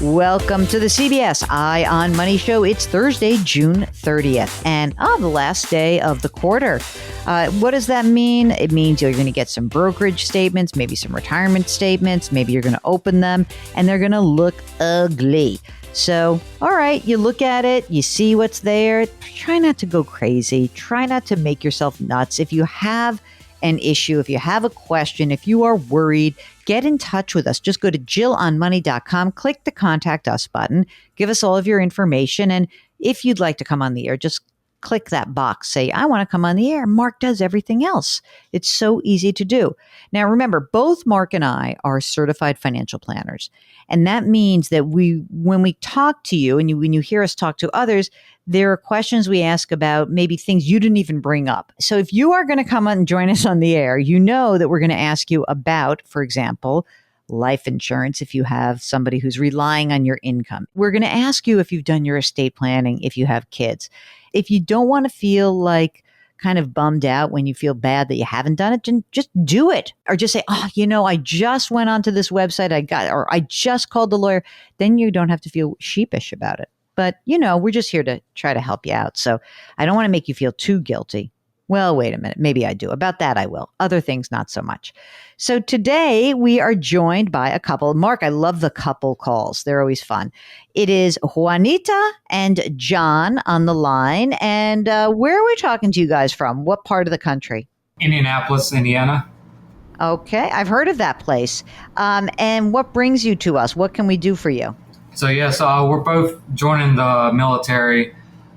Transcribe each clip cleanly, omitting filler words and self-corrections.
Welcome to the CBS Eye on Money show. It's Thursday, June 30th, and the last day of the quarter. What does that mean? It means you're going to get some brokerage statements, maybe some retirement statements. Maybe you're going to open them, and they're going to look ugly. So, all right, you look at it, you see what's there. Try not to go crazy. Try not to make yourself nuts. If you have an issue, if you have a question, if you are worried, get in touch with us. Just go to JillOnMoney.com, click the Contact Us button, give us all of your information. And if you'd like to come on the air, just click that box. Say, I want to come on the air. Mark does everything else. It's so easy to do. Now, remember, both Mark and I are certified financial planners. And that means that when we talk to you and when you hear us talk to others, there are questions we ask about maybe things you didn't even bring up. So if you are going to come on and join us on the air, you know that we're going to ask you about, for example, life insurance if you have somebody who's relying on your income. We're going to ask you if you've done your estate planning, if you have kids. If you don't want to feel like kind of bummed out when you feel bad that you haven't done it, just do it. Or just say, I just went onto this website, or I just called the lawyer. Then you don't have to feel sheepish about it. But, we're just here to try to help you out. So I don't want to make you feel too guilty. Well, wait a minute. Maybe I do. About that, I will. Other things, not so much. So today we are joined by a couple. Mark, I love the couple calls. They're always fun. It is Juanita and John on the line. And where are we talking to you guys from? What part of the country? Indianapolis, Indiana. Okay. I've heard of that place. And what brings you to us? What can we do for you? So, yes, we're both joining the military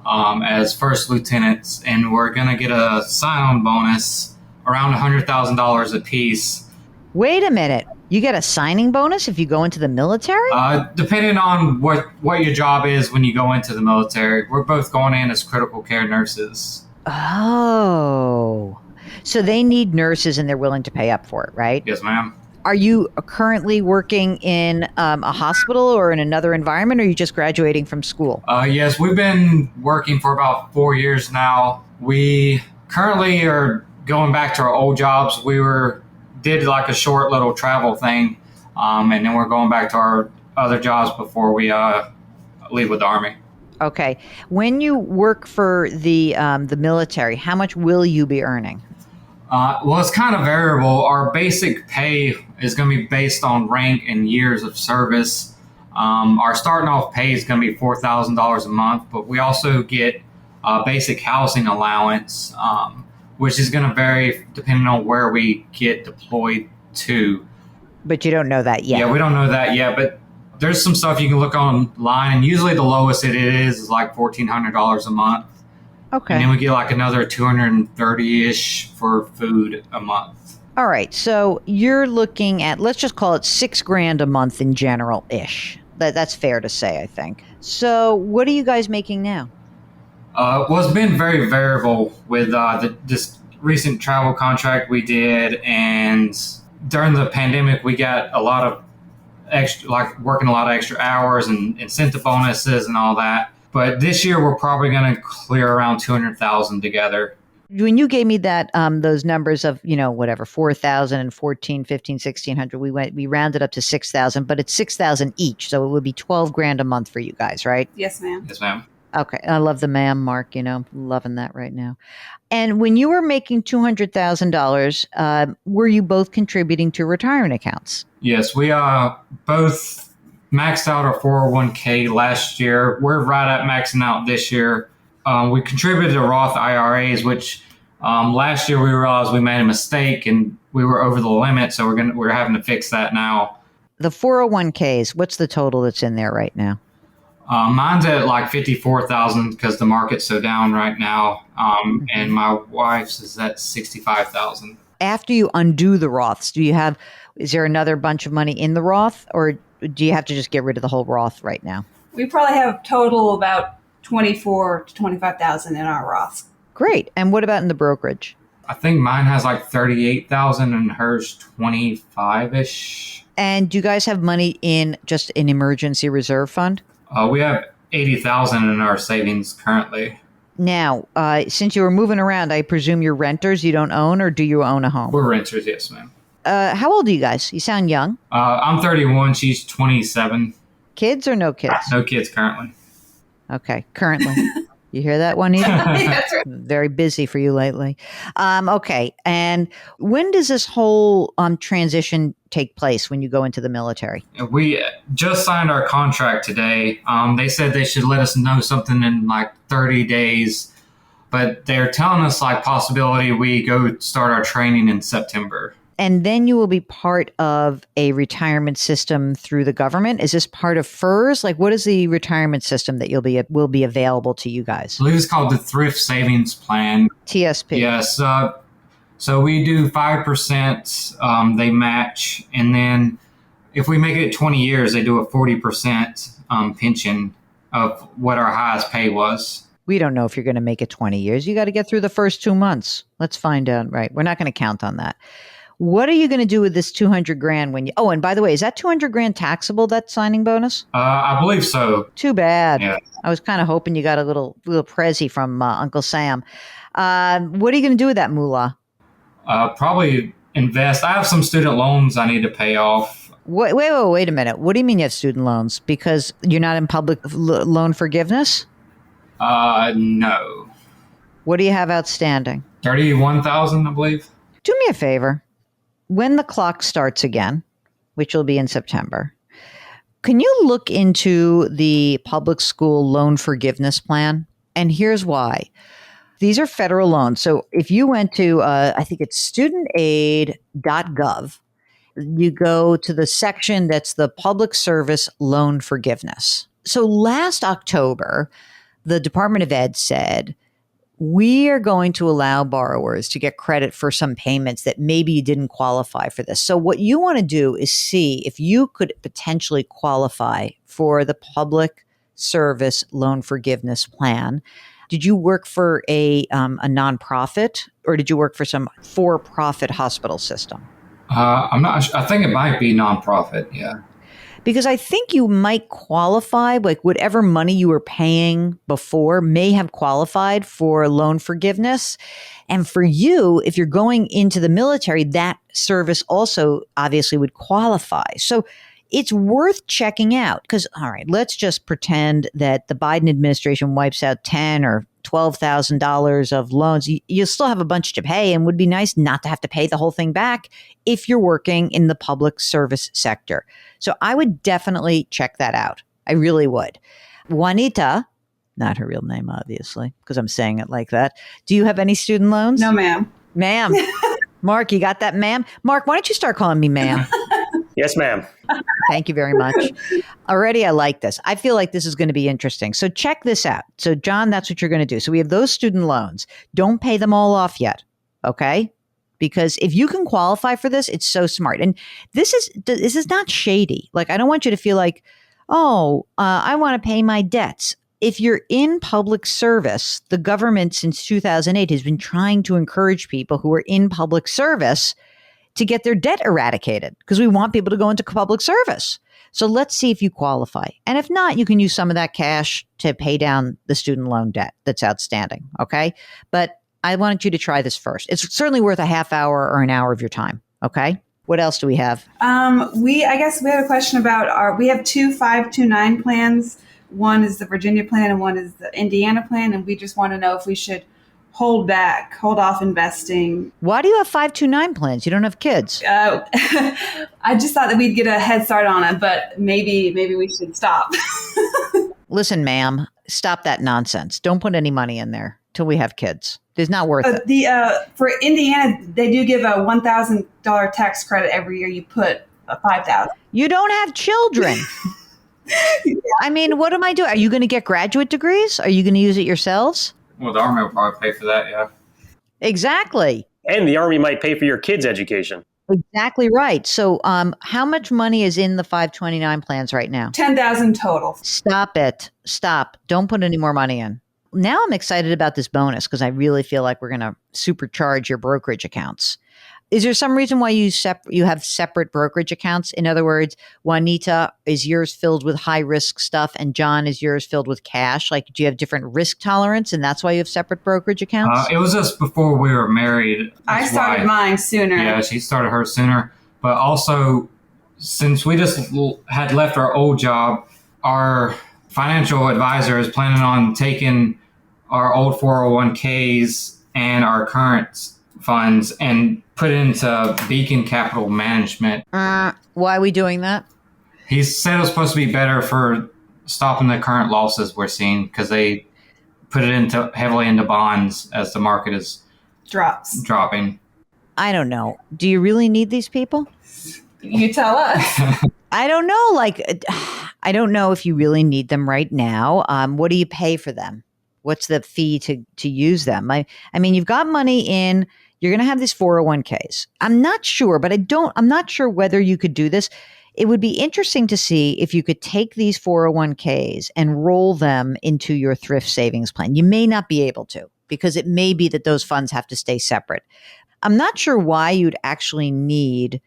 as first lieutenants, and we're going to get a sign-on bonus around $100,000 a piece. Wait a minute. You get a signing bonus if you go into the military? Depending on what your job is when you go into the military. We're both going in as critical care nurses. Oh. So they need nurses and they're willing to pay up for it, right? Yes, ma'am. Are you currently working in a hospital or in another environment, or are you just graduating from school? Yes, we've been working for about 4 years now. We currently are going back to our old jobs. Did like a short little travel thing, and then we're going back to our other jobs before we leave with the Army. Okay. When you work for the military, how much will you be earning? Well, it's kind of variable. Our basic pay is going to be based on rank and years of service. Our starting off pay is going to be $4,000 a month, but we also get basic housing allowance, which is going to vary depending on where we get deployed to. But you don't know that yet. Yeah, we don't know that yet, but there's some stuff you can look online, and usually the lowest it is like $1,400 a month. Okay. And then we get like another $230-ish for food a month. All right. So you're looking at, let's just call it $6,000 a month in general-ish. That's fair to say, I think. So what are you guys making now? Well, it's been very variable with this recent travel contract we did. And during the pandemic, we got a lot of extra, like working a lot of extra hours and incentive bonuses and all that. But this year, we're probably going to clear around $200,000 together. When you gave me that, those numbers of, whatever, 4,000 and 14, 15, 1,600, we rounded up to 6,000, but it's 6,000 each. So it would be $12,000 a month for you guys, right? Yes, ma'am. Yes, ma'am. Okay. I love the ma'am, Mark, loving that right now. And when you were making $200,000, were you both contributing to retirement accounts? Yes, we both maxed out our 401k last year. We're right at maxing out this year. We contributed to Roth IRAs, which last year we realized we made a mistake and we were over the limit. So we're having to fix that now. The 401ks, what's the total that's in there right now? Mine's at like 54,000 because the market's so down right now. And my wife's is at 65,000. After you undo the Roths, is there another bunch of money in the Roth, or do you have to just get rid of the whole Roth right now? We probably have total about 24 to 25,000 in our Roths. Great. And what about in the brokerage? I think mine has like 38,000 and hers 25-ish. And do you guys have money in just an emergency reserve fund? We have 80,000 in our savings currently. Now, since you were moving around, I presume you're renters, you don't own, or do you own a home? We're renters, yes, ma'am. How old are you guys? You sound young. I'm 31. She's 27. Kids or no kids? No kids currently. Okay, currently. You hear that, Juanita? That's right. Very busy for you lately. Okay, and when does this whole transition take place when you go into the military? We just signed our contract today. They said they should let us know something in like 30 days, but they're telling us like possibility we go start our training in September. And then you will be part of a retirement system through the government. Is this part of FERS? Like, what is the retirement system that will be available to you guys? I believe it's called the Thrift Savings Plan. TSP. Yes. So we do 5%. They match, and then if we make it 20 years, they do a 40% pension of what our highest pay was. We don't know if you're going to make it 20 years. You got to get through the first 2 months. Let's find out. Right. We're not going to count on that. What are you going to do with this $200,000 when you? Oh, and by the way, is that $200,000 taxable? That signing bonus? I believe so. Too bad. Yeah. I was kind of hoping you got a little prezi from Uncle Sam. What are you going to do with that moolah? Probably invest. I have some student loans I need to pay off. Wait a minute. What do you mean you have student loans? Because you're not in public loan forgiveness? No. What do you have outstanding? 31,000, I believe. Do me a favor. When the clock starts again, which will be in September, can you look into the public school loan forgiveness plan? And here's why. These are federal loans. So if you went to, I think it's studentaid.gov, you go to the section that's the public service loan forgiveness. So last October, the Department of Ed said, we are going to allow borrowers to get credit for some payments that maybe you didn't qualify for this. So what you want to do is see if you could potentially qualify for the public service loan forgiveness plan. Did you work for a nonprofit, or did you work for some for-profit hospital system? I'm not. I think it might be nonprofit. Yeah. Because I think you might qualify, like whatever money you were paying before may have qualified for loan forgiveness. And for you, if you're going into the military, that service also obviously would qualify. So it's worth checking out because, all right, let's just pretend that the Biden administration wipes out $10,000 or $12,000 of loans. You still have a bunch to pay, and would be nice not to have to pay the whole thing back if you're working in the public service sector. So I would definitely check that out. I really would. Juanita, not her real name, obviously, because I'm saying it like that. Do you have any student loans? No, ma'am. Ma'am. Mark, you got that, ma'am? Mark, why don't you start calling me ma'am? Yes, ma'am. Thank you very much. Already, I like this. I feel like this is going to be interesting. So check this out. So, John, that's what you're going to do. So we have those student loans. Don't pay them all off yet, okay? Because if you can qualify for this, it's so smart. And this is not shady. Like, I don't want you to feel like, I want to pay my debts. If you're in public service, the government since 2008 has been trying to encourage people who are in public service to get their debt eradicated because we want people to go into public service. So let's see if you qualify. And if not, you can use some of that cash to pay down the student loan debt that's outstanding. Okay. But I wanted you to try this first. It's certainly worth a half hour or an hour of your time. Okay. What else do we have? I guess we had a question about we have two 529 plans. One is the Virginia plan and one is the Indiana plan. And we just want to know if we should hold off investing. Why do you have 529 plans? You don't have kids. I just thought that we'd get a head start on it, but maybe we should stop. Listen, ma'am, stop that nonsense. Don't put any money in there till we have kids. It's not worth it. For Indiana, they do give a $1,000 tax credit every year. You put $5,000. You don't have children. Yeah. I mean, what am I doing? Are you going to get graduate degrees? Are you going to use it yourselves? Well, the Army will probably pay for that, yeah. Exactly. And the Army might pay for your kids' education. Exactly right. So how much money is in the 529 plans right now? $10,000 total. Stop it. Stop. Don't put any more money in. Now I'm excited about this bonus because I really feel like we're going to supercharge your brokerage accounts. Is there some reason why you have separate brokerage accounts? In other words, Juanita, is yours filled with high risk stuff and John, is yours filled with cash? Like, do you have different risk tolerance and that's why you have separate brokerage accounts? It was just before we were married. I started mine sooner. Yeah, she started hers sooner. But also, since we just had left our old job, our financial advisor is planning on taking our old 401ks and our current funds and put it into Beacon Capital Management. Why are we doing that? He said it was supposed to be better for stopping the current losses we're seeing because they put it into heavily into bonds as the market is dropping. I don't know. Do you really need these people? You tell us. I don't know. Like, I don't know if you really need them right now. What do you pay for them? What's the fee to use them? I mean, you've got money in. You're going to have these 401ks. I'm not sure, but I'm not sure whether you could do this. It would be interesting to see if you could take these 401ks and roll them into your thrift savings plan. You may not be able to because it may be that those funds have to stay separate. I'm not sure why you'd actually need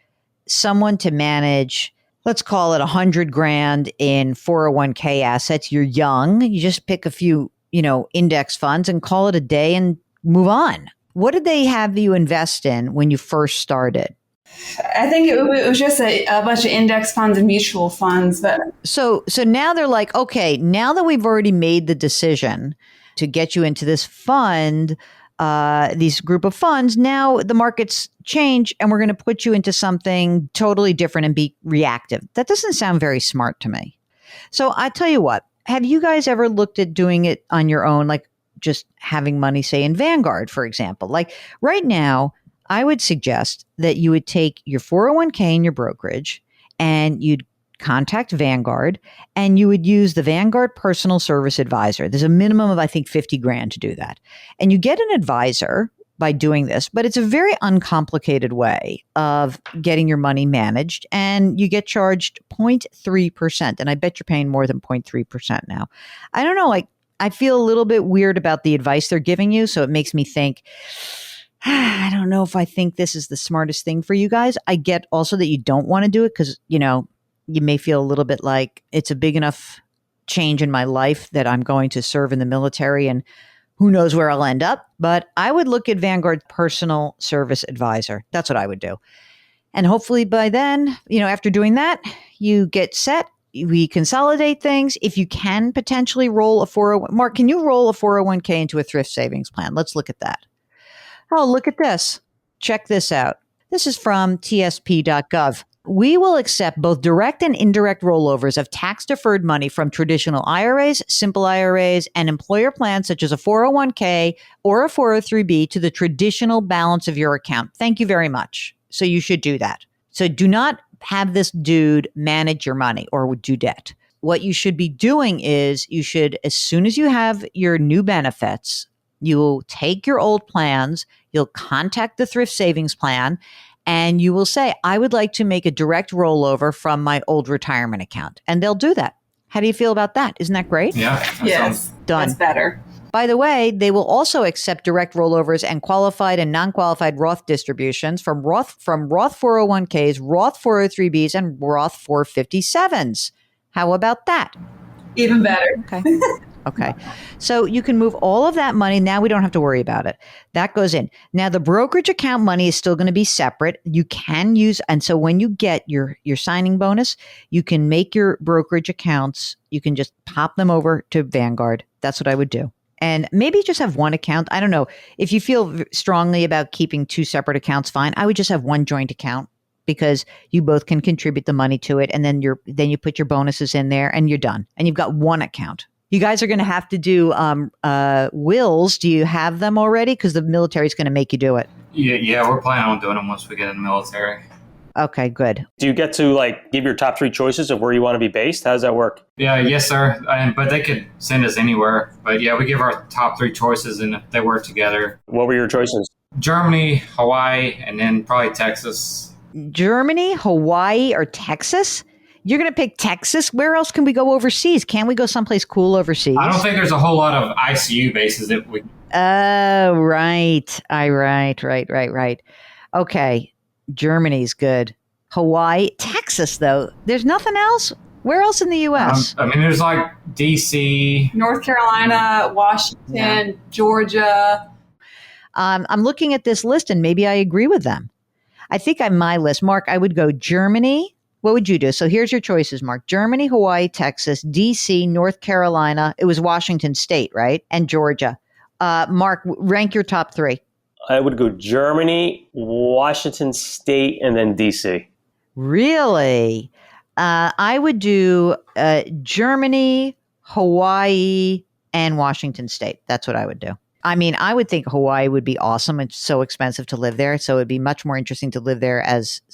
someone to manage, let's call it $100,000 in 401k assets. You're young. You just pick a few, index funds and call it a day and move on. What did they have you invest in when you first started? I think it was just a bunch of index funds and mutual funds. But so now they're like, okay, now that we've already made the decision to get you into this fund, these group of funds, now the markets change and we're going to put you into something totally different and be reactive. That doesn't sound very smart to me. So I tell you what, have you guys ever looked at doing it on your own, like just having money, say, in Vanguard, for example? Like right now, I would suggest that you would take your 401k in your brokerage and you'd contact Vanguard and you would use the Vanguard Personal Service Advisor. There's a minimum of, I think, $50,000 to do that. And you get an advisor by doing this, but it's a very uncomplicated way of getting your money managed, and you get charged 0.3%. And I bet you're paying more than 0.3% now. I don't know, like I feel a little bit weird about the advice they're giving you. So it makes me think, I don't know if I think this is the smartest thing for you guys. I get also that you don't want to do it because, you may feel a little bit like it's a big enough change in my life that I'm going to serve in the military and who knows where I'll end up. But I would look at Vanguard Personal Service Advisor. That's what I would do. And hopefully by then, after doing that, you get set. We consolidate things. If you can potentially roll a 401, Mark, can you roll a 401k into a thrift savings plan? Let's look at that. Oh, look at this. Check this out. This is from tsp.gov. We will accept both direct and indirect rollovers of tax-deferred money from traditional IRAs, simple IRAs, and employer plans such as a 401k or a 403b to the traditional balance of your account. Thank you very much. So you should do that. So do not have this dude manage your money or do debt. What you should be doing is you should, as soon as you have your new benefits, you will take your old plans, you'll contact the thrift savings plan, and you will say, I would like to make a direct rollover from my old retirement account. And they'll do that. How do you feel about that? Isn't that great? Yeah. Yes. Done. That's better. By the way, they will also accept direct rollovers and qualified and non-qualified Roth distributions from Roth 401ks, Roth 403bs, and Roth 457s. How about that? Even better. Okay. Okay. So you can move all of that money. Now we don't have to worry about it. That goes in. Now the brokerage account money is still going to be separate. You can use, and so when you get your signing bonus, you can make your brokerage accounts, you can just pop them over to Vanguard. That's what I would do. And maybe just have one account. I don't know. If you feel strongly about keeping two separate accounts, fine. I would just have one joint account because you both can contribute the money to it. And then you put your bonuses in there and you're done. And you've got one account. You guys are going to have to do wills. Do you have them already? Because the military is going to make you do it. Yeah, we're planning on doing them once we get in the military. Okay, good. Do you get to give your top 3 choices of where you want to be based? How does that work? Yeah, yes, sir. But they could send us anywhere. But yeah, we give our top 3 choices and if they work together. What were your choices? Germany, Hawaii, and then probably Texas. Germany, Hawaii, or Texas? You're going to pick Texas? Where else can we go overseas? Can't we go someplace cool overseas? I don't think there's a whole lot of ICU bases that we... Oh, right. Right. Okay. Germany's good. Hawaii. Texas, though. There's nothing else? Where else in the U.S.? there's like D.C. North Carolina, Washington, Georgia. I'm looking at this list and maybe I agree with them. I think on my list, Mark, I would go Germany, What would you do? So here's your choices, Mark. Germany, Hawaii, Texas, DC, North Carolina. It was Washington State, right? And Georgia. Mark, rank your top three. I would go Germany, Washington State, and then DC. Really? I would do Germany, Hawaii, and Washington State. That's what I would do. I mean, I would think Hawaii would be awesome. It's so expensive to live there. So it'd be much more interesting to live there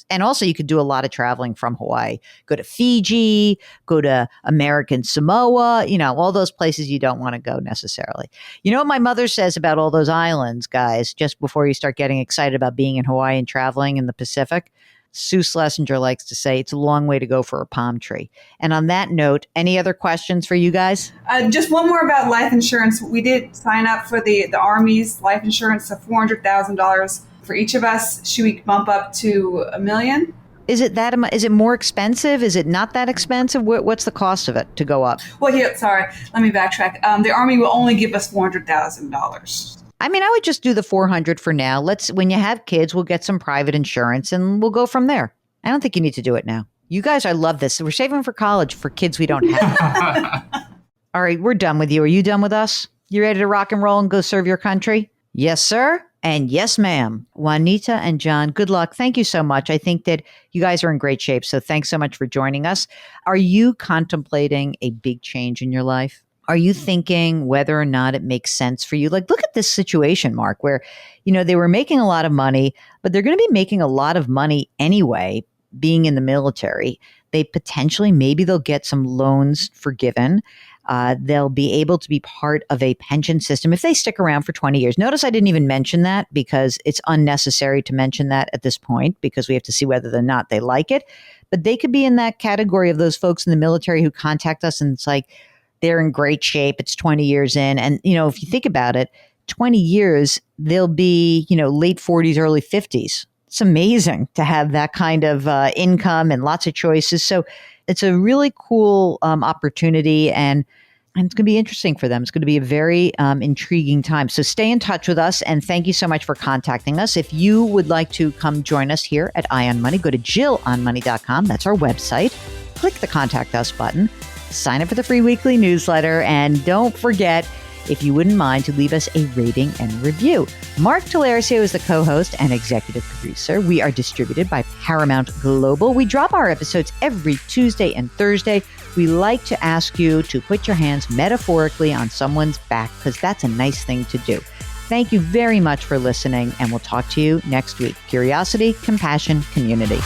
and also you could do a lot of traveling from Hawaii. Go to Fiji, go to American Samoa, all those places you don't want to go necessarily. You know what my mother says about all those islands, guys, just before you start getting excited about being in Hawaii and traveling in the Pacific? Sue Schlesinger likes to say it's a long way to go for a palm tree. And on that note, any other questions for you guys? Just one more about life insurance. We did sign up for the Army's life insurance of $400,000 for each of us. Should we bump up to $1 million? Is it more expensive? Is it not that expensive? What's the cost of it to go up? Well, let me backtrack. The Army will only give us $400,000. I mean, I would just do the 400 for now. When you have kids, we'll get some private insurance and we'll go from there. I don't think you need to do it now. You guys, I love this. We're saving for college for kids we don't have. All right, we're done with you. Are you done with us? You ready to rock and roll and go serve your country? Yes, sir. And yes, ma'am. Juanita and John, good luck. Thank you so much. I think that you guys are in great shape. So thanks so much for joining us. Are you contemplating a big change in your life? Are you thinking whether or not it makes sense for you? Like, look at this situation, Mark, where, they were making a lot of money, but they're going to be making a lot of money anyway, being in the military. Maybe they'll get some loans forgiven. They'll be able to be part of a pension system if they stick around for 20 years. Notice I didn't even mention that because it's unnecessary to mention that at this point because we have to see whether or not they like it. But they could be in that category of those folks in the military who contact us and it's like, they're in great shape. It's 20 years in. And, if you think about it, 20 years, they'll be, late 40s, early 50s. It's amazing to have that kind of income and lots of choices. So it's a really cool opportunity and it's going to be interesting for them. It's going to be a very intriguing time. So stay in touch with us. And thank you so much for contacting us. If you would like to come join us here at Eye on Money, go to JillOnMoney.com. That's our website. Click the Contact Us button. Sign up for the free weekly newsletter. And don't forget, if you wouldn't mind, to leave us a rating and review. Mark Talersio is the co-host and executive producer. We are distributed by Paramount Global. We drop our episodes every Tuesday and Thursday. We like to ask you to put your hands metaphorically on someone's back because that's a nice thing to do. Thank you very much for listening, and we'll talk to you next week. Curiosity, compassion, community.